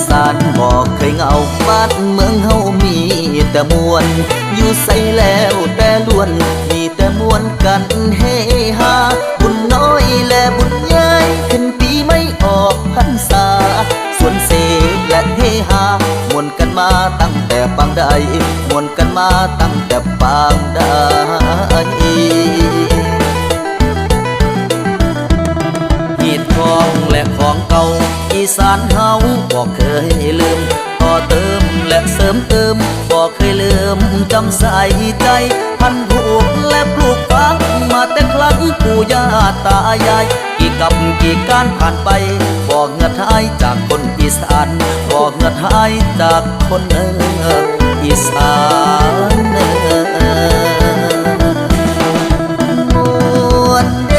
สานบอกเคยเหงาบ้านเมืองเฮามีแต่มวลอยู่ใส่แล้วแต่ล้วนมีแต่มวลกันเฮฮาบุญน้อยและบุญใหญ่ขึ้นปีไม่ออกพรรษาส่วนเสกและเฮฮามวนกันมาตั้งแต่ปางใดมวนกันมาตั้งแต่ปางใดฮีดของและของเก่าอีสานเฮาบอกเคยลืมต่อเติมและเสริมเติมบอกเคยลืมจำใส่ใจพันผูกและปลูกฝังมาแต่ครั้งปู่ย่าตายายกี่กับกี่การผ่านไปบอกเงือดหายจากคนอีสานบอกเงือดหายจากคนอีสานมวนเด